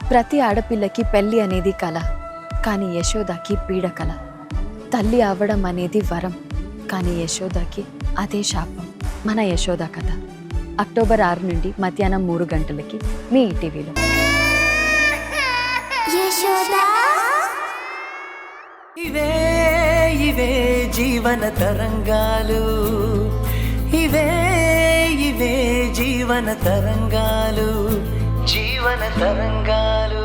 ప్రతి ఆడపిల్లకి పెళ్లి అనేది కల, కానీ యశోదకి పీడకల. తల్లి అవ్వడం అనేది వరం, కానీ యశోదకి అదే శాపం. మన యశోద కథ అక్టోబర్ 6 నుండి మధ్యాహ్నం 3 గంటలకి మీ ఈటీవీలో. ఇవే ఇవే జీవన తరంగాలు, ఇవే ఇవే జీవన తరంగాలు, జీవన తరంగాలు.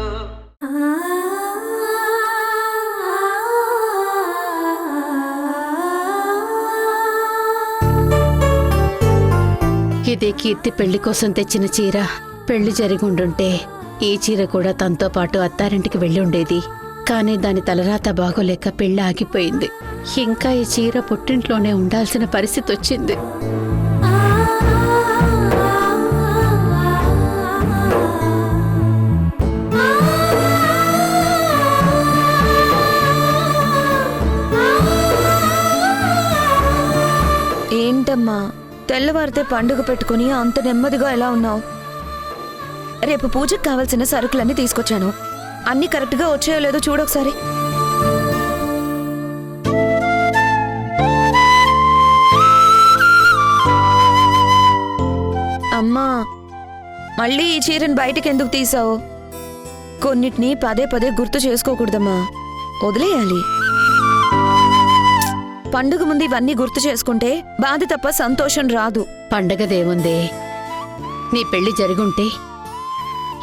ఇదే కీర్తి పెళ్లి కోసం తెచ్చిన చీర. పెళ్లి జరిగుండుంటే ఈ చీర కూడా తనతో పాటు అత్తారింటికి వెళ్ళి ఉండేది. కానీ దాని తలరాత బాగోలేక పెళ్లి ఆగిపోయింది. ఇంకా ఈ చీర పుట్టింట్లోనే ఉండాల్సిన పరిస్థితి వచ్చింది. ఏంటమ్మా తెల్లవారితే పండుగ పెట్టుకుని అంత నెమ్మదిగా ఎలా ఉన్నావు? రేపు పూజకు కావాల్సిన సరుకులన్నీ తీసుకొచ్చాను. అన్నీ కరెక్ట్గా వచ్చాయో లేదో చూడొకసారి. అమ్మా, మళ్ళీ ఈ చీరను బయటికి ఎందుకు తీసావు? కొన్నిటిని పదే పదే గుర్తు చేసుకోకూడదమ్మా, వదిలేయాలి. పండుగ ముందు ఇవన్నీ గుర్తు చేసుకుంటే బాధ తప్ప సంతోషం రాదు. పండగదేముందే, నీ పెళ్లి జరుగుంటే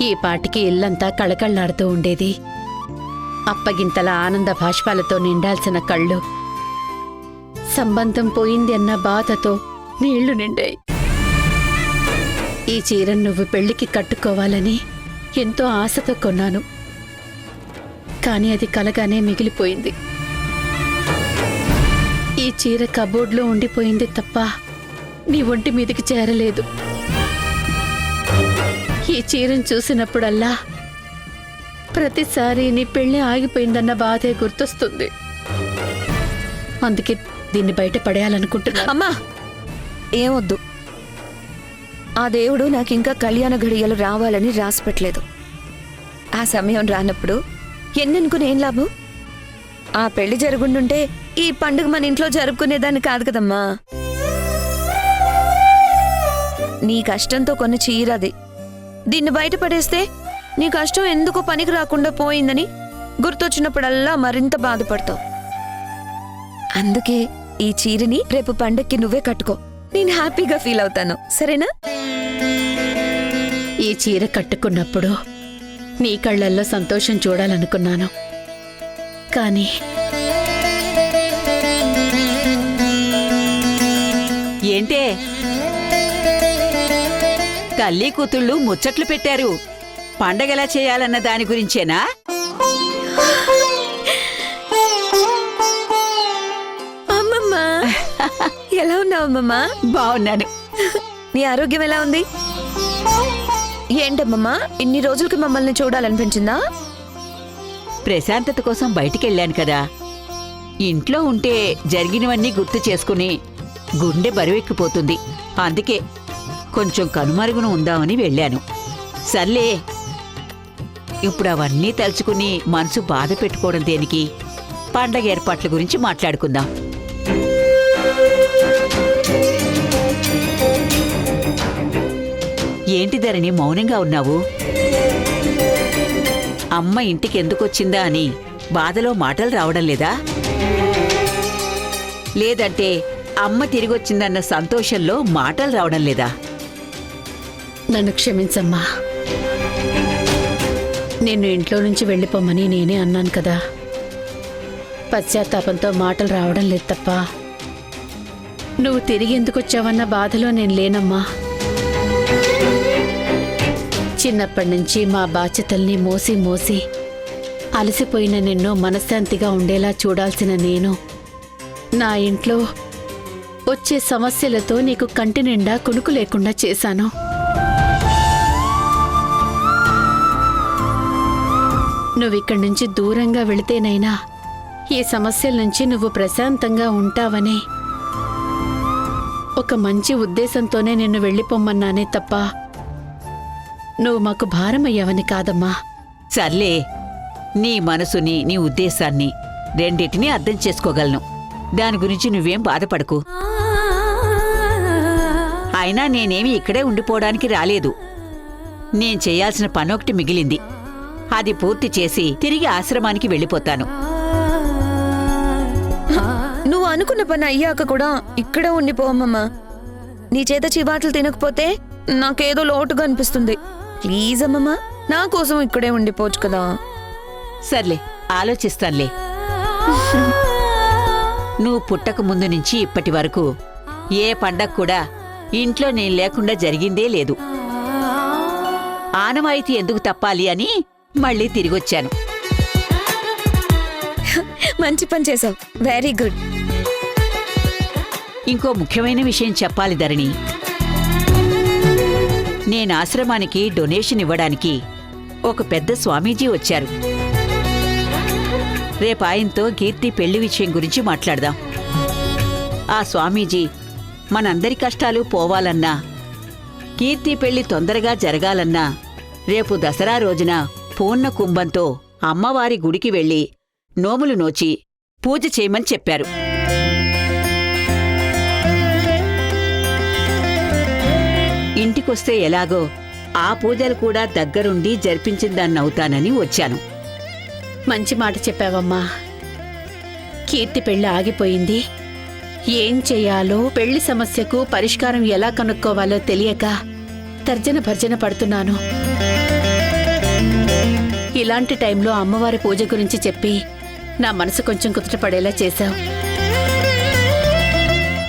ఈ పాటికి ఇల్లంతా కళకళ్లాడుతూ ఉండేది. అప్పగింతల ఆనంద భాష్పాలతో నిండాల్సిన కళ్ళు సంబంధం పోయింది అన్న బాధతో నీళ్లు నిండాయి. ఈ చీరను నువ్వు పెళ్లికి కట్టుకోవాలని ఎంతో ఆశతో కొన్నాను, కానీ అది కలగానే మిగిలిపోయింది. ఈ చీర కబోర్డ్లో ఉండిపోయింది తప్ప నీ ఒంటి మీదకి చేరలేదు. ఈ చీరను చూసినప్పుడల్లా ప్రతిసారి నీ పెళ్లి ఆగిపోయిందన్న బాధే గుర్తొస్తుంది. అందుకే దీన్ని బయట పడేయాలనుకుంటున్నా. అమ్మా, ఏమొద్దు. ఆ దేవుడు నాకింకా కళ్యాణ ఘడియలు రావాలని రాసిపెట్టలేదు. ఆ సమయం రానప్పుడు ఎన్నెనుకుని ఏం లాభం? ఆ పెళ్లి జరుగుండుంటే ఈ పండుగ మన ఇంట్లో జరుపుకునేదాన్ని కాదు కదమ్మా. నీ కష్టంతో కొన్న చీరది. దీన్ని బయటపడేస్తే నీ కష్టం ఎందుకో పనికి రాకుండా పోయిందని గుర్తొచ్చినప్పుడల్లా మరింత బాధపడతావు. అందుకే ఈ చీరని రేపు పండక్కి నువ్వే కట్టుకో. నేను హ్యాపీగా ఫీల్ అవుతాను, సరేనా? ఈ చీర కట్టుకున్నప్పుడు నీ కళ్ళల్లో సంతోషం చూడాలనుకున్నాను, కానీ ఏంటే తల్లి కూతుళ్ళు ముచ్చట్లు పెట్టారు. పండగెలా చేయాలన్న దాని గురించేనా? అమ్మమ్మా, ఎలా ఉన్నావు అమ్మమ్మా? బాగున్నాను. నీ ఆరోగ్యం ఎలా ఉంది? ఏంటమ్మమ్మా, ఇన్ని రోజులకి మమ్మల్ని చూడాలనిపించిందా? ప్రశాంతత కోసం బయటికెళ్ళాను కదా. ఇంట్లో ఉంటే జరిగినవన్నీ గుర్తు చేసుకుని గుండె బరువెక్కిపోతుంది. అందుకే కొంచెం కనుమరుగున ఉందామని వెళ్ళాను. సర్లే, ఇప్పుడు అవన్నీ తలుచుకుని మనసు బాధ పెట్టుకోవడం దేనికి? పండగ ఏర్పాట్ల గురించి మాట్లాడుకుందాం. ఏంటి ధరణి మౌనంగా ఉన్నావు? అమ్మ ఇంటికి ఎందుకొచ్చిందా అని బాధలో మాటలు రావడం లేదా? లేదంటే అమ్మ తిరిగొచ్చిందన్న సంతోషంలో మాటలు రావడం లేదా? నన్ను క్షమించమ్మా. నిన్ను ఇంట్లో నుంచి వెళ్ళిపోమని నేనే అన్నాను కదా. పశ్చాత్తాపంతో మాటలు రావడం లేదు తప్ప నువ్వు తిరిగి ఎందుకొచ్చావన్న బాధలో నేను లేనమ్మా. చిన్నప్పటి నుంచి మా బాధ్యతల్ని మోసి మోసి అలసిపోయిన నిన్ను మనశ్శాంతిగా ఉండేలా చూడాల్సిన నేను నా ఇంట్లో వచ్చే సమస్యలతో నీకు కంటి నిండా కునుకు లేకుండా చేశాను. నువ్విక్కడి నుంచి దూరంగా వెళితేనైనా ఈ సమస్యల నుంచి నువ్వు ప్రశాంతంగా ఉంటావని ఒక మంచి ఉద్దేశంతోనే నిన్ను వెళ్ళిపోమ్మన్నానే తప్ప నువ్వు మాకు భారమయ్యావని కాదమ్మా. సర్లే, నీ మనసుని నీ ఉద్దేశాన్ని రెండిటినీ అర్థం చేసుకోగలను. దాని గురించి నువ్వేం బాధపడకు. అయినా నేనేమి ఇక్కడే ఉండిపోవడానికి రాలేదు. నేను చేయాల్సిన పనొకటి మిగిలింది. అది పూర్తి చేసి తిరిగి ఆశ్రమానికి వెళ్ళిపోతాను. నువ్వు అనుకున్న పని అయ్యాక కూడా ఇక్కడే ఉండిపోవమ్మమ్మా. నీ చేత చివాట్లు తినకపోతే నాకేదో లోటుగా అనిపిస్తుంది. ప్లీజ్ అమ్మమ్మా, నా కోసం ఇక్కడే ఉండిపోవచ్చు కదా. సర్లే, ఆలోచిస్తానులే. నువ్వు పుట్టక ముందు నుంచి ఇప్పటి వరకు ఏ పండగ కూడా ఇంట్లో నేను లేకుండా జరిగిందే లేదు. ఆనవాయితీ ఎందుకు తప్పాలి అని మళ్ళీ తిరిగొచ్చాను. మంచి పని చేసావు. Very good. ఇంకో ముఖ్యమైన విషయం చెప్పాలి ధరణి. నేను ఆశ్రమానికి డొనేషన్ ఇవ్వడానికి ఒక పెద్ద స్వామీజీ వచ్చారు. రేపు ఆయనతో కీర్తి పెళ్లి విషయం గురించి మాట్లాడదాం. ఆ స్వామీజీ మనందరి కష్టాలు పోవాలన్నా, కీర్తి పెళ్లి తొందరగా జరగాలన్నా రేపు దసరా రోజున పూర్ణ కుంభంతో అమ్మవారి గుడికి వెళ్లి నోములు నోచి పూజ చేయమని చెప్పారు. ఇంటికొస్తే ఎలాగో ఆ పూజలు కూడా దగ్గరుండి జరిపించిందాన్నవుతానని వచ్చాను. మంచి మాట చెప్పావమ్మా. కీర్తి పెళ్లి ఆగిపోయింది. ఏం చెయ్యాలో, పెళ్లి సమస్యకు పరిష్కారం ఎలా కనుక్కోవాలో తెలియక తర్జన భర్జన పడుతున్నాను. ఇలాంటి టైంలో అమ్మవారి పూజ గురించి చెప్పి నా మనసు కొంచెం కుదుటపడేలా చేశావు.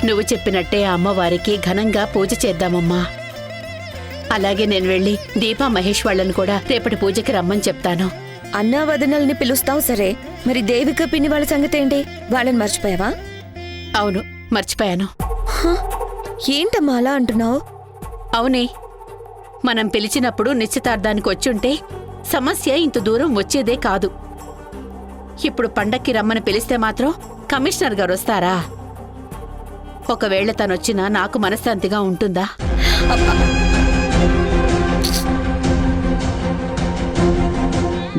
నువ్వు చెప్పినట్టే అమ్మవారికి ఘనంగా పూజ చేద్దామమ్మా. అలాగే నేను వెళ్ళి దీపా మహేష్ వాళ్ళని కూడా రేపటి పూజకి రమ్మని చెప్తాను. అన్నా వదనల్ని పిలుస్తావు సరే, మరి దేవిక పిన్ని వాళ్ళ సంగతి ఏంటి? వాళ్ళని మర్చిపోయావా? అవును, మర్చిపోయాను. ఏంటమ్మా అలా అంటున్నావు? అవునే, మనం పిలిచినప్పుడు నిశ్చితార్థానికి వచ్చుంటే సమస్య ఇంత దూరం వచ్చేదే కాదు. ఇప్పుడు పండక్కి రమ్మని పిలిస్తే మాత్రం కమిషనర్ గారు వస్తారా? ఒకవేళ తనొచ్చినా నాకు మనశ్శాంతిగా ఉంటుందా?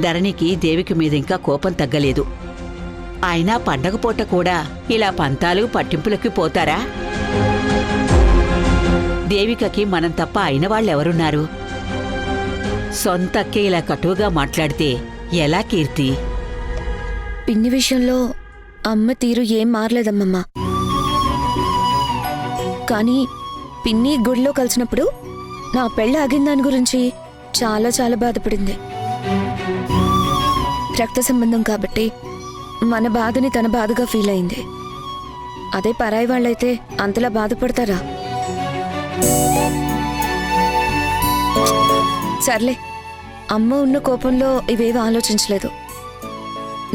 ధరణికి దేవికి మీద ఇంకా కోపం తగ్గలేదు. అయినా పండగ పూట కూడా ఇలా పంతాలు పట్టింపులకి పోతారా? దేవికకి మనం తప్ప అయిన వాళ్ళెవరున్నారు? సొంతక్కే ఇలా కటువుగా మాట్లాడితే ఎలా కీర్తి? పిన్ని విషయంలో అమ్మ తీరు ఏం మారలేదమ్మమ్మా. కానీ పిన్ని గుడిలో కలిసినప్పుడు నా పెళ్ళి ఆగిన దాని గురించి చాలా చాలా బాధపడింది. రక్త సంబంధం కాబట్టి మన బాధని తన బాధగా ఫీల్ అయింది. అదే పరాయి వాళ్ళైతే అంతలా బాధపడతారా? సర్లే, అమ్మ ఉన్న కోపంలో ఇవేవి ఆలోచించలేదు.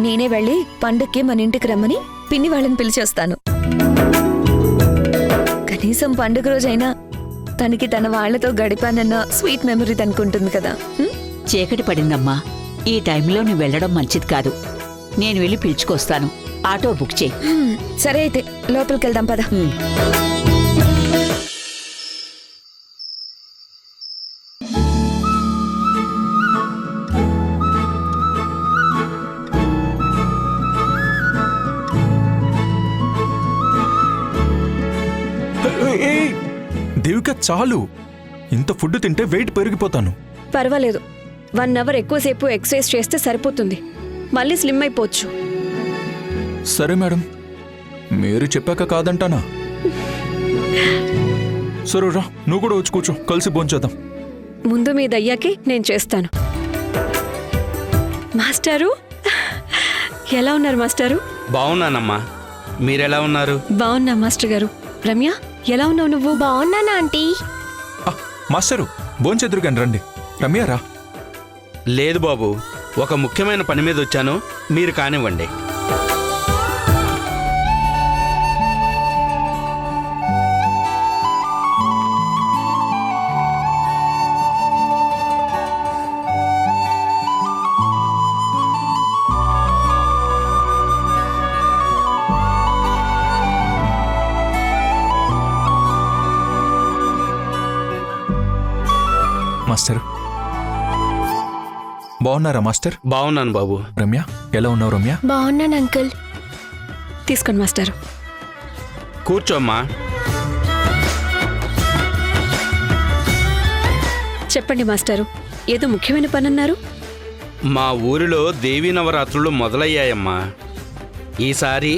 నేనే వెళ్ళి పండుగకి మన ఇంటికి రమ్మని పిన్ని వాళ్ళని పిలిచేస్తాను. కనీసం పండుగ రోజైనా తనకి తన వాళ్లతో గడిపానన్న స్వీట్ మెమరీ తనుకుంటుంది కదా. చీకటి పడిందమ్మా. ఈ టైంలో నువ్వు వెళ్ళడం మంచిది కాదు. నేను వెళ్ళి పిలుచుకొస్తాను. ఆటో బుక్ చేయి. సరే అయితే లోపలికి వెళ్దాం పద. దేవిక చాలు. ఇంత ఫుడ్ తింటే వెయిట్ పెరిగిపోతాను. పర్వాలేదు, 1 అవర్ ఎక్కువసేపు ఎక్సర్సైజ్ చేస్తే సరిపోతుంది. మళ్ళీ స్లిమ్ అయిపోవచ్చు. సరే మేడం, మీరు చెప్పాక కాదంటానా? సరే రా, నువ్వు కూడా వచ్చి కూర్చో, కలిసి భోంచేద్దాం. ముందు మీ దయ్యాకి నేను చేస్తాను. మాస్టారు, ఎలా ఉన్నారు మాస్టారు? బాగున్నానమ్మా, మీరెలా ఉన్నారు? బాగున్నా మాస్టర్ గారు. రమ్య, ఎలా ఉన్నావు నువ్వు? బాగున్నానా ఆంటీ? మాస్టరు, భోంచెదురు కానీ రండి. రమ్య రా. లేదు బాబు, ఒక ముఖ్యమైన పని మీద వచ్చాను, మీరు కానివ్వండి. మాస్టర్, బాగున్నారా మాస్టర్? బాగున్నాను బాబు. రమ్య ఎలా ఉన్నావు రమ్య? బాగున్నాను అంకుల్. తీసుకోండి మాస్టారు. కూర్చోమ్మా. చెప్పండి మాస్టారు, ఏదో ముఖ్యమైన పని అన్నారు. మా ఊరిలో దేవీ నవరాత్రులు మొదలయ్యాయమ్మా. ఈసారి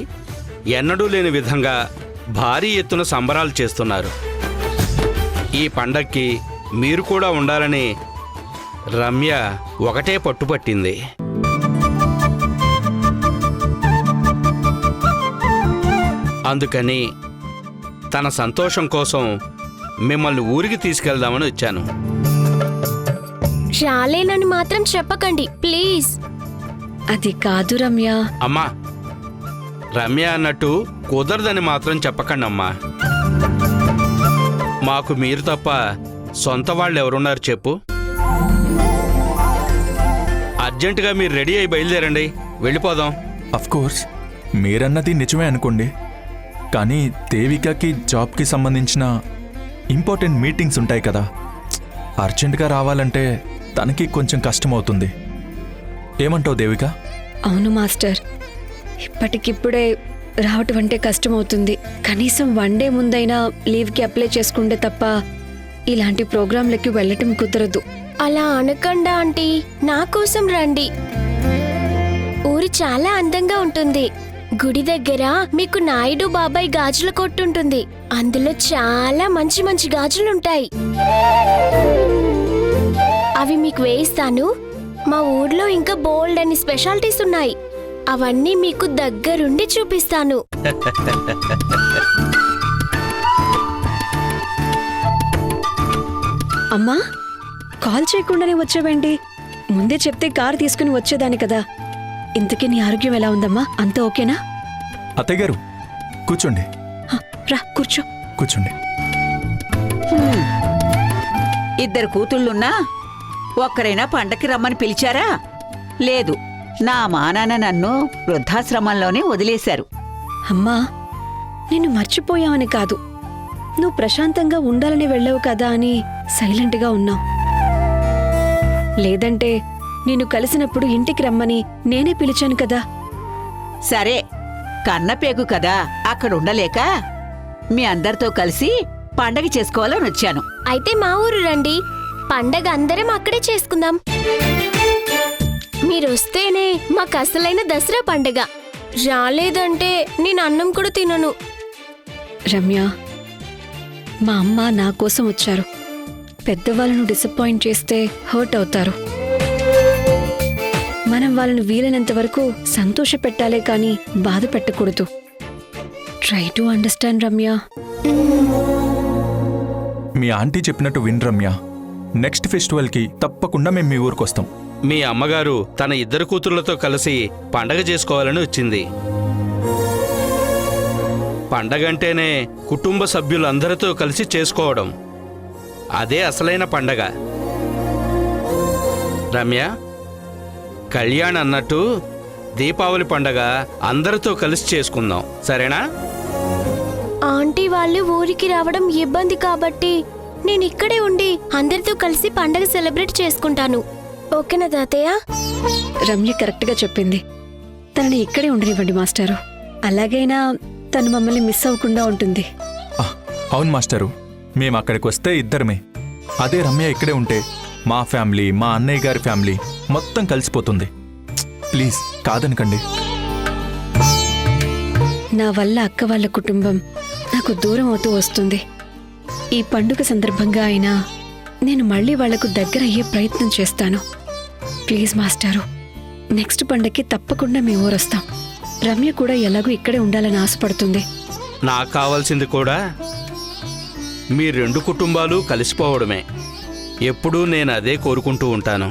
ఎన్నడూ లేని విధంగా భారీ ఎత్తున సంబరాలు చేస్తున్నారు. ఈ పండక్కి మీరు కూడా ఉండాలని రమ్య ఒకటే పట్టుపట్టింది. అందుకని తన సంతోషం కోసం మిమ్మల్ని ఊరికి తీసుకెళ్దామని వచ్చాను. రాలేనని మాత్రం చెప్పకండి ప్లీజ్. అది కాదు రమ్య. అమ్మా, రమ్య అన్నట్టు కుదరదని మాత్రం చెప్పకండి అమ్మా. మాకు మీరు తప్ప సొంత వాళ్ళు ఎవరున్నారు చెప్పు. అర్జెంటుగా మీరు రెడీ అయి బయలుదేరండి, వెళ్ళిపోదాం. కోర్స్ మీరన్నది నిజమే అనుకోండి, కానీ దేవికకి జాబ్కి సంబంధించిన ఇంపార్టెంట్ మీటింగ్స్ ఉంటాయి కదా, అర్జెంటుగా రావాలంటే తనకి కొంచెం కష్టమవుతుంది. ఏమంటావు దేవిక? అవును మాస్టర్, ఇప్పటికిప్పుడే రావటం అంటే కష్టమవుతుంది. కనీసం 1 డే ముందైనా లీవ్కి అప్లై చేసుకుంటే తప్ప ఇలాంటి ప్రోగ్రాంలకి వెళ్ళటం కుదరదు. అలా అనకండా ఆంటీ, నా కోసం రండి. ఊరు చాలా అందంగా ఉంటుంది. గుడి దగ్గర మీకు నాయుడు బాబాయ్ గాజుల కొట్టుంటుంది. అందులో చాలా మంచి మంచి గాజులుంటాయి. అవి మీకు వేయిస్తాను. మా ఊర్లో ఇంకా బోల్డ్ అని స్పెషాలిటీస్ ఉన్నాయి. అవన్నీ మీకు దగ్గరుండి చూపిస్తాను. అమ్మా, కాల్ చేయకుండానే వచ్చావేంటి? ముందే చెప్తే కారు తీసుకుని వచ్చేదాని కదా. ఇంతకీ నీ ఆరోగ్యం ఎలా ఉందమ్మా? అంతా ఓకేనా? అత్తయ్య గారు కూర్చోండి. రా కూర్చో. కూర్చోండి. ఇద్దరు కూతుళ్ళున్నా ఒక్కరైనా పండక్కి రమ్మని పిలిచారా? లేదు, నా మానాన్న నన్ను వృద్ధాశ్రమంలోనే వదిలేశారు. అమ్మా, నిన్ను మర్చిపోయావని కాదు, నువ్వు ప్రశాంతంగా ఉండాలని వెళ్ళావు కదా అని సైలెంట్గా ఉన్నావు. లేదంటే నిన్ను కలిసినప్పుడు ఇంటికి రమ్మని నేనే పిలిచాను కదా. సరే, కన్నపేగు కదా, అక్కడ ఉండలేక మీ అందరితో కలిసి పండగ చేసుకోవాలని వచ్చాను. అయితే మా ఊరు రండి, పండగ అందరం అక్కడే చేసుకుందాం. మీరు వస్తేనే మాకు అసలైన దసరా పండగ. రాలేదంటే నేను అన్నం కూడా తినను. రమ్య, మా అమ్మ నా కోసం వచ్చారు. పెద్దవాళ్ళను డిసప్పాయింట్ చేస్తే హర్ట్ అవుతారు. మనం వాళ్ళను వీలైనంత వరకు సంతోష పెట్టాలే కానీ బాధ పెట్టకూడదు. Try to understand Ramya. Me aunty చెప్పినట్టు విన్ రమ్య. నెక్స్ట్ ఫెస్టివల్కి తప్పకుండా మేము మీ ఊరికి వస్తాం. మీ అమ్మగారు తన ఇద్దరు కూతుర్లతో కలిసి పండగ చేసుకోవాలని వచ్చింది. పండగంటేనే కుటుంబ సభ్యులందరితో కలిసి చేసుకోవడం, అదే అసలైన పండగ. రమ్య, కళ్యాణ్ అన్నట్టు దీపావళి పండగ అందరితో కలిసి చేసుకుందాం, సరేనా? ఆంటీ వాళ్ళు ఊరికి రావడం ఇబ్బంది కాబట్టి నేను ఇక్కడే ఉండి అందరితో కలిసి పండగ సెలబ్రేట్ చేసుకుంటాను. ఓకేనా తాతయ్య? రమ్య కరెక్ట్గా చెప్పింది. తనని ఇక్కడే ఉండనివ్వండి మాస్టారు. అలాగైనా తను మమ్మల్ని మిస్ అవ్వకుండా ఉంటుంది. అవును మాస్టరు, మేము అక్కడికి వస్తే ఇద్దరమే. అదే రమ్య ఇక్కడే ఉంటే మా ఫ్యామిలీ, మా అన్నయ్య గారి ఫ్యామిలీ మొత్తం కలిసిపోతుంది. ప్లీజ్ కాదనకండి. నా వల్ల అక్క వాళ్ళ కుటుంబం నాకు దూరం అవుతూ వస్తుంది. ఈ పండుగ సందర్భంగా అయినా నేను మళ్ళీ వాళ్లకు దగ్గర అయ్యే ప్రయత్నం చేస్తాను. ప్లీజ్ మాస్టారు, నెక్స్ట్ పండగకి తప్పకుండా మీ ఊరొస్తాం. రమ్య కూడా ఎలాగూ ఇక్కడే ఉండాలని ఆశపడుతుంది. నాకు కావాల్సింది కూడా మీ రెండు కుటుంబాలు కలిసిపోవడమే. ఎప్పుడూ నేను అదే కోరుకుంటూ ఉంటాను.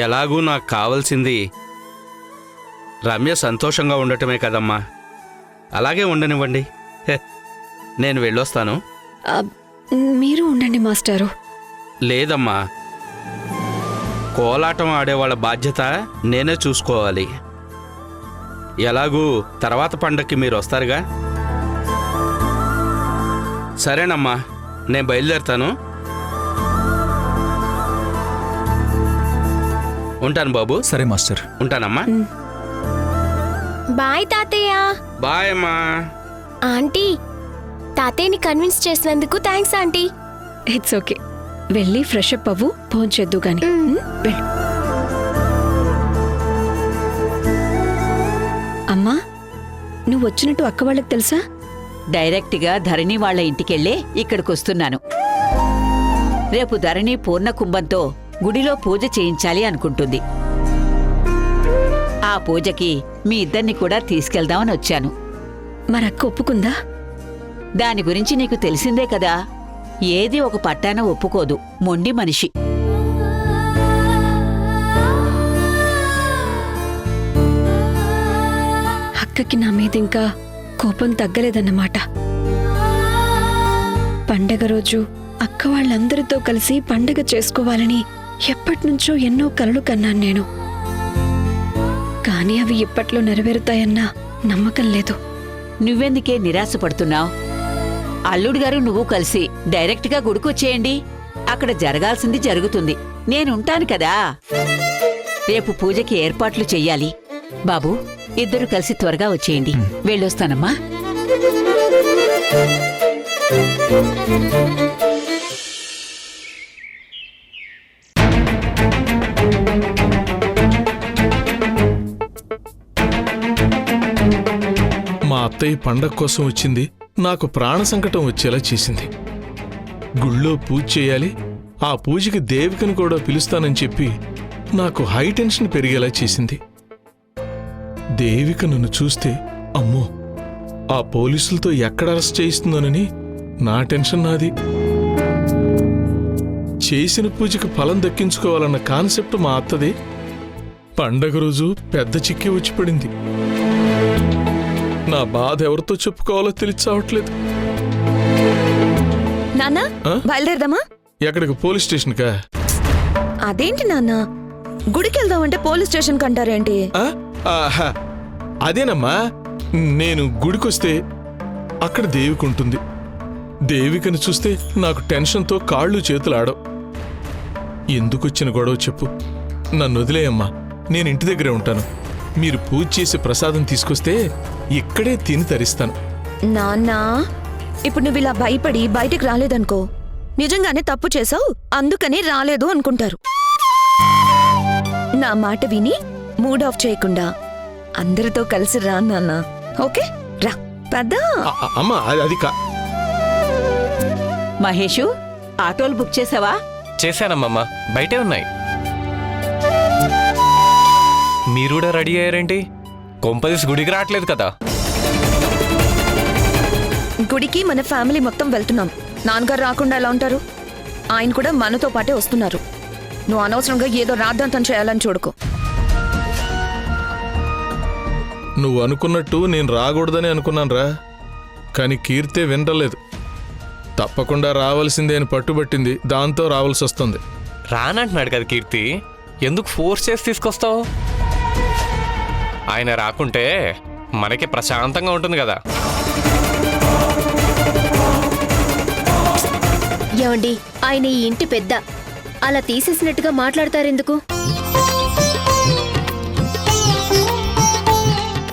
ఎలాగూ నాకు కావాల్సింది రమ్య సంతోషంగా ఉండటమే కదమ్మా. అలాగే ఉండనివ్వండి. నేను వెళ్ళొస్తాను. మీరు ఉండండి మాస్టారు. లేదమ్మా, కోలాటం ఆడేవాళ్ళ బాధ్యత నేనే చూసుకోవాలి. ఎలాగూ తర్వాత పండక్కి మీరు వస్తారుగా. సరేనమ్మా, నేను బయలుదేరుతాను. ఉంటాను బాబు. సరే మాస్టర్. ఉంటానమ్మా. బాయ్ తాతయ్య. బాయ్ అమ్మా. ఆంటీ, తాతయ్యని కన్విన్స్ చేసినందుకు థ్యాంక్స్ ఆంటీ. It's okay. వెళ్ళి ఫ్రెష్ అప్ అవ్వు, భోంచేద్దు గాని. వెళ్ళు. అమ్మా, నువ్వు వచ్చినట్టు అక్క వాళ్ళకి తెలుసా? డైరెక్ట్గా ధరణి వాళ్ళ ఇంటికెళ్ళే ఇక్కడికొస్తున్నాను. రేపు ధరణి పూర్ణ కుంభంతో గుడిలో పూజ చేయించాలి అనుకుంటుంది. ఆ పూజకి మీ ఇద్దరిని కూడా తీసుకెళ్దామని వచ్చాను. మరి అక్క ఒప్పుకుందా? దాని గురించి నీకు తెలిసిందే కదా, ఏది ఒక పట్టాన ఒప్పుకోదు, మొండి మనిషి. అక్కకి నా మీద ఇంకా కోపం తగ్గలేదన్నమాట. పండగ రోజు అక్క వాళ్ళందరితో కలిసి పండగ చేసుకోవాలని ఎప్పటినుంచో ఎన్నో కలలు కన్నాను నేను. కానీ అవి ఇప్పట్లో నెరవేరుతాయన్న నమ్మకం లేదు. నువ్వెందుకే నిరాశపడుతున్నావు? అల్లుడు గారు నువ్వు కలిసి డైరెక్ట్గా గుడికొచ్చేయండి. అక్కడ జరగాల్సింది జరుగుతుంది. నేనుంటాను కదా. రేపు పూజకి ఏర్పాట్లు చెయ్యాలి. బాబు, ఇద్దరు కలిసి త్వరగా వచ్చేయండి. వెళ్ళొస్తానమ్మా. మా అత్తయ్య పండగ కోసం వచ్చింది, నాకు ప్రాణ సంకటం వచ్చేలా చేసింది. గుళ్ళో పూజ చేయాలి, ఆ పూజకి దేవికను కూడా పిలుస్తానని చెప్పి నాకు హై టెన్షన్ పెరిగేలా చేసింది. దేవిక నన్ను చూస్తే అమ్మో, ఆ పోలీసులతో ఎక్కడ అరెస్ట్ చేయిస్తుందోనని నా టెన్షన్ నాది. చేసిన పూజకి ఫలం దక్కించుకోవాలన్న కాన్సెప్ట్ మా అత్తది. పండగ రోజు పెద్ద చిక్కి వచ్చి పడింది. నా బాధ ఎవరితో చెప్పుకోవాలో తెలియచావట్లేదు. నాన్న, బయలుదేరదామా? ఎక్కడికి? పోలీస్ స్టేషన్కా? అదేంటి నాన్న, గుడికి వెళ్దామంటే పోలీస్ స్టేషన్ కంటారేంటి? అదేనమ్మా, నేను గుడికొస్తే అక్కడ దేవిక ఉంటుంది. దేవికను చూస్తే నాకు టెన్షన్తో కాళ్ళు చేతులు ఆడవు. ఎందుకొచ్చిన గొడవ చెప్పు. నన్ను వదిలేయమ్మా, నేను ఇంటి దగ్గరే ఉంటాను. మీరు పూజ చేసి ప్రసాదం తీసుకొస్తే ఇక్కడే తిని తరిస్తాను. నాన్న, ఇప్పుడు నువ్వు ఇలా భయపడి బయటికి రాలేదనుకో, నిజంగానే తప్పు చేసావు అందుకని రాలేదు అనుకుంటారు. నా మాట విని మూడ్ ఆఫ్ చేయకుండా అందరితో కలిసి రా నాన్న. ఓకే, రా పెద్ద. అమ్మా, అది మహేషు, ఆటోలు బుక్ చేసావా? చేశానమ్మమ్మ, బయటే ఉన్నాయి. మీరు కూడా రెడీ అయ్యారేంటి? కొంపదీసి గుడికి రావట్లేదు కదా? గుడికి మన ఫ్యామిలీ మొత్తం వెళ్తున్నాం. నాన్నగారు రాకుండా ఎలా ఉంటారు? ఆయన కూడా మనతో పాటే వస్తున్నారు. నువ్వు అనవసరంగా ఏదో రాద్ధాంతం చేయాలని చూడుకో. నువ్వు అనుకున్నట్టు నేను రాకూడదని అనుకున్నానురా, కానీ కీర్తే వినలేదు. తప్పకుండా రావాల్సిందే అని పట్టుబట్టింది, దాంతో రావాల్సి వస్తుంది. రానంటున్నాడు కదా కీర్తి, ఎందుకు ఫోర్స్ చేసి తీసుకొస్తావు? ఆయన రాకుంటే మనకి ప్రశాంతంగా ఉంటుంది కదా. ఏమండి, ఆయన ఈ ఇంటి పెద్ద, అలా తీసేసినట్టుగా మాట్లాడతారెందుకు?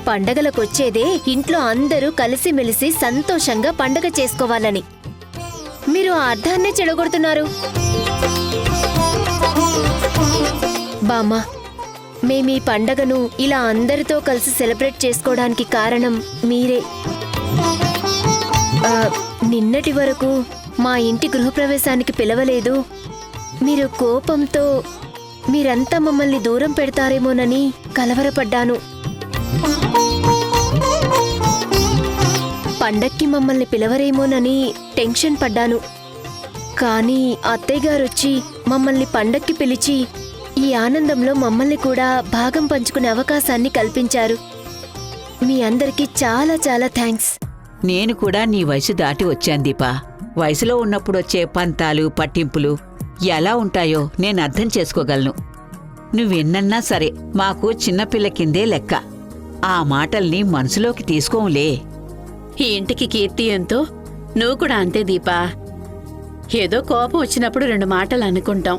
పండగలకొచ్చేదే ఇంట్లో అందరూ కలిసిమెలిసి సంతోషంగా పండగ చేసుకోవాలని. మీరు ఆ అర్థాన్నే చెడగొడుతున్నారు. బామ్మ, మేమీ పండగను ఇలా అందరితో కలిసి సెలబ్రేట్ చేసుకోవడానికి కారణం మీరే. నిన్నటి వరకు మా ఇంటి గృహప్రవేశానికి పిలవలేదు. మీరు కోపంతో మీరంతా మమ్మల్ని దూరం పెడతారేమోనని కలవరపడ్డాను. పండక్కి మమ్మల్ని పిలవరేమోనని టెన్షన్ పడ్డాను. కానీ అత్తయ్య గారొచ్చి మమ్మల్ని పండక్కి పిలిచి ఈ ఆనందంలో మమ్మల్ని కూడా భాగం పంచుకునే అవకాశాన్ని కల్పించారు. మీ అందరికీ చాలా చాలా థ్యాంక్స్. నేను కూడా నీ వయసు దాటి వచ్చాను దీపా. వయసులో ఉన్నప్పుడొచ్చే పంతాలు పట్టింపులు ఎలా ఉంటాయో నేను అర్థం చేసుకోగలను. నువ్వెన్నన్నా సరే మాకు చిన్నపిల్ల కిందే లెక్క. ఆ మాటల్ని మనసులోకి తీసుకోంలే. ఈ ఇంటికి కీర్తి ఎంతో, నువ్వు కూడా అంతే దీపా. ఏదో కోపం వచ్చినప్పుడు రెండు మాటలు అనుకుంటాం.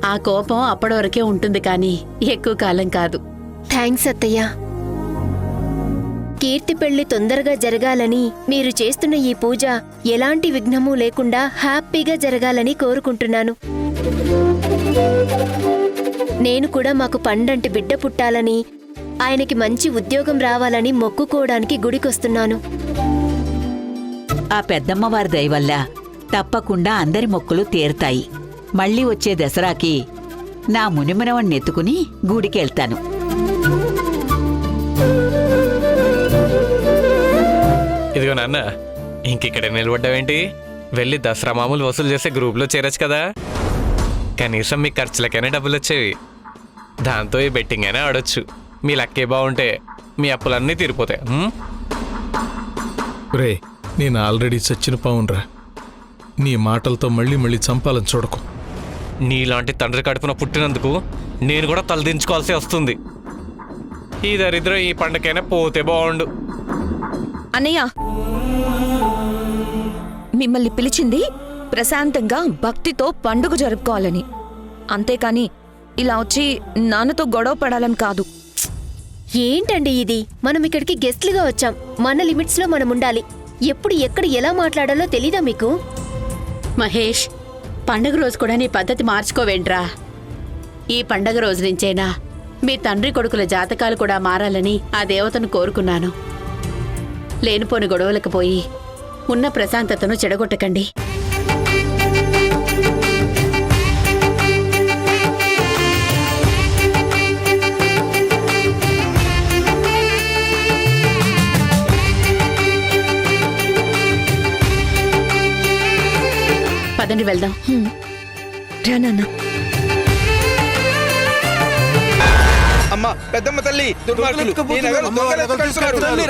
ఆ కోపం అప్పటి వరకే ఉంటుంది కానీ ఎక్కువ కాలం కాదు. థ్యాంక్స్ అత్తయ్య. కీర్తి పెళ్లి తొందరగా జరగాలని, మీరు చేస్తున్న ఈ పూజ ఎలాంటి విఘ్నమూ లేకుండా హ్యాపీగా జరగాలని కోరుకుంటున్నాను. నేను కూడా మాకు పండంటి బిడ్డ పుట్టాలని, ఆయనకి మంచి ఉద్యోగం రావాలని మొక్కుకోవడానికి గుడికొస్తున్నాను. ఆ పెద్దమ్మవారి దయ వల్ల తప్పకుండా అందరి మొక్కులు తీరుతాయి. మళ్ళీ వచ్చే దసరాకి నా మునిమనవణ్ణి ఎత్తుకుని గుడికెళ్తాను. ఇదిగో నాన్న, ఇంకిక్కడే నిలబడ్డావేంటి? వెళ్ళి దసరా మామూలు వసూలు చేసే గ్రూప్లో చేరొచ్చు కదా. కనీసం మీ ఖర్చులకైనా డబ్బులు వచ్చేవి. దాంతో ఈ బెట్టింగ్ అయినా ఆడొచ్చు. మీ లక్కే బాగుంటే మీ అప్పులన్నీ తీరిపోతాయి. రే, నేను ఆల్రెడీ చచ్చిన పావునరా. నీ మాటలతో మళ్ళీ మళ్ళీ చంపాలని చూడకు. నీలాంటి తండ్రి కడుపున పుట్టినందుకు నేను కూడా తలదించుకోవాల్సి వస్తుంది. ఈ దరిద్రం ఈ పండగైనా పోతే బాగుండు. అన్నయ్య, మిమ్మల్ని పిలిచింది ప్రశాంతంగా భక్తితో పండుగ జరుపుకోవాలని, అంతేకాని ఇలా వచ్చి నాన్నతో గొడవ పడాలని కాదు. ఏంటండి ఇది? మనం ఇక్కడికి గెస్ట్లుగా వచ్చాం. మన లిమిట్స్లో మనం ఉండాలి. ఎప్పుడు ఎక్కడ ఎలా మాట్లాడాలో తెలీదా మీకు? మహేష్, పండగ రోజు కూడా నీ పద్ధతి మార్చుకోవేంట్రా? ఈ పండగ రోజు నుంచైనా మీ తండ్రి కొడుకుల జాతకాలు కూడా మారాలని ఆ దేవతను కోరుకున్నాను. లేనిపోని గొడవలకు పోయి ఉన్న ప్రశాంతతను చెడగొట్టకండి. పదండి వెళ్దాం. రా నాన్న. అమ్మా, పెద్దమ్మ తల్లి, దుర్మార్గులు ఈ నగలు దొంగలు ఎత్తుకెళ్తున్నారు.